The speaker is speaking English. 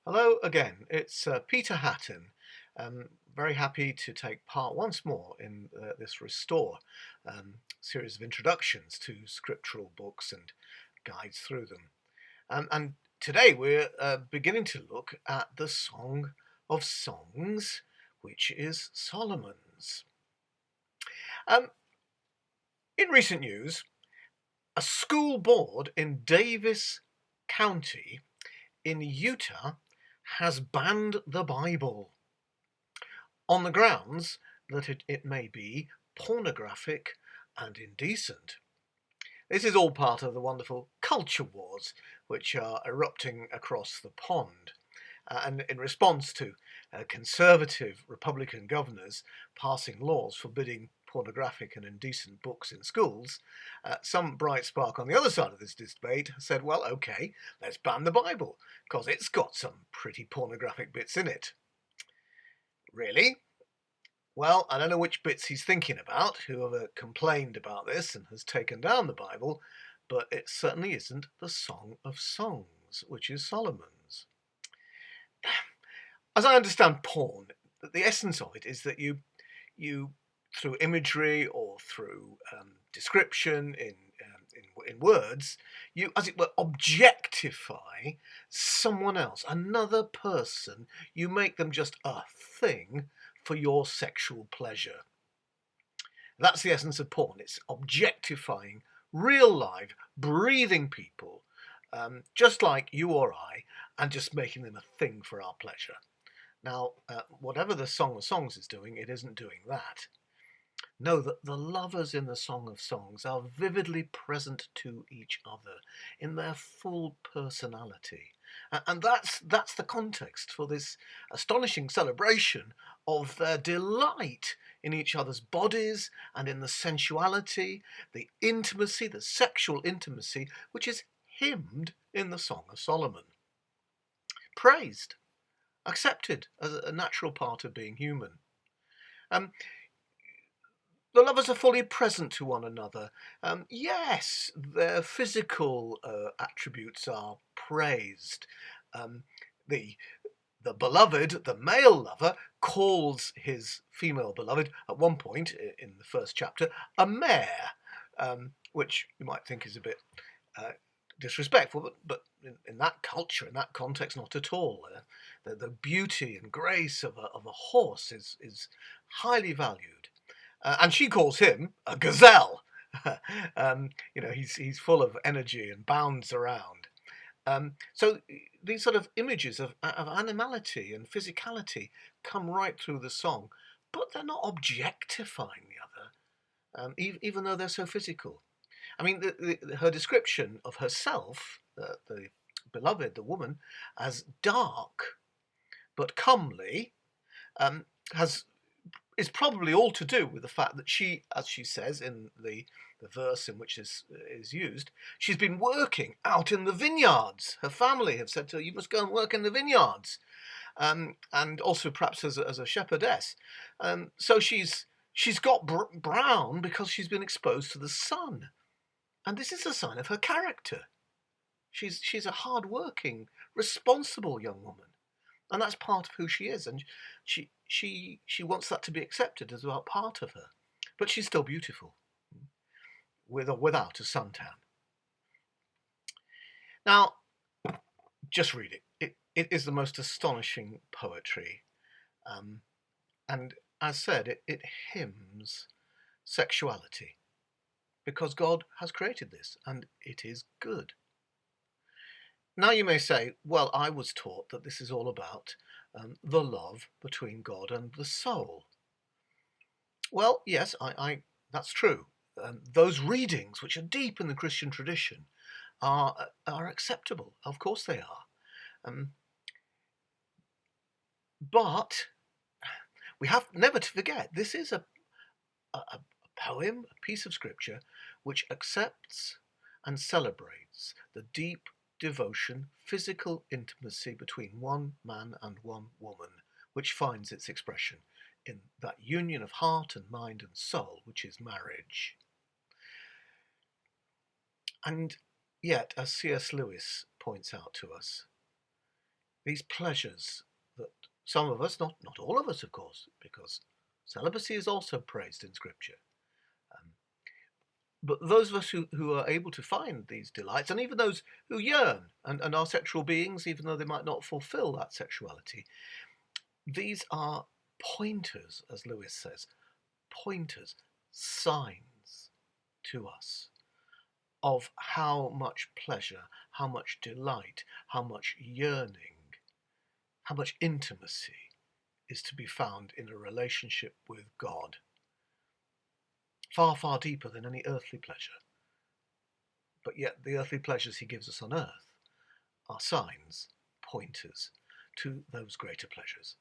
Hello again, it's Peter Hatton. Very happy to take part once more in this Restore series of introductions to scriptural books and guides through them. And today we're beginning to look at the Song of Songs, which is Solomon's. Um, in recent news, a school board in Davis County in Utah has banned the Bible on the grounds that it may be pornographic and indecent. This is all part of the wonderful culture wars which are erupting across the pond. And in response to conservative Republican governors passing laws forbidding pornographic and indecent books in schools, some bright spark on the other side of this debate said, well, okay, let's ban the Bible, because it's got some pretty pornographic bits in it. Really? Well, I don't know which bits he's thinking about, whoever complained about this and has taken down the Bible, but it certainly isn't the Song of Songs, which is Solomon's. As I understand porn, the essence of it is that you through imagery or through description in words, you, as it were, objectify someone else, another person. You make them just a thing for your sexual pleasure. That's the essence of porn. It's objectifying real live, breathing people, just like you or I, and just making them a thing for our pleasure. Now, whatever the Song of Songs is doing, it isn't doing that. Know that the lovers in the Song of Songs are vividly present to each other in their full personality. And that's the context for this astonishing celebration of their delight in each other's bodies and in the sensuality, the intimacy, the sexual intimacy, which is hymned in the Song of Solomon. Praised, accepted as a natural part of being human. Um, the lovers are fully present to one another. Yes, their physical attributes are praised. The the beloved, the male lover, calls his female beloved at one point in the first chapter a mare, which you might think is a bit disrespectful, but in that culture, in that context, not at all. The beauty and grace of a horse is highly valued. And she calls him a gazelle. He's full of energy and bounds around. So these sort of images of animality and physicality come right through the song, but they're not objectifying the other, even though they're so physical. I mean, her description of herself, the beloved, the woman, as dark but comely, has is probably all to do with the fact that she, as she says in the verse in which this is used, she's been working out in the vineyards. Her family have said to her, you must go and work in the vineyards. And also perhaps as a shepherdess. So she's got brown because she's been exposed to the sun. And this is a sign of her character. She's a hard-working, responsible young woman. And that's part of who she is, and she wants that to be accepted as well, part of her. But she's still beautiful, with or without a suntan. Now, just read it. It is the most astonishing poetry, and as said, it hymns sexuality, because God has created this, and it is good. Now you may say, well, I was taught that this is all about the love between God and the soul. Well, yes, that's true. Those readings, which are deep in the Christian tradition, are acceptable. Of course they are. But we have never to forget, this is a poem, a piece of scripture, which accepts and celebrates the deep devotion, physical intimacy between one man and one woman, which finds its expression in that union of heart and mind and soul, which is marriage. And yet, as C.S. Lewis points out to us, these pleasures that some of us, not all of us, of course, because celibacy is also praised in Scripture. Um, but those of us who are able to find these delights, and even those who yearn and are sexual beings, even though they might not fulfill that sexuality, these are pointers, as Lewis says, pointers, signs to us of how much pleasure, how much delight, how much yearning, how much intimacy is to be found in a relationship with God. Far, far deeper than any earthly pleasure. But yet the earthly pleasures he gives us on earth are signs, pointers to those greater pleasures.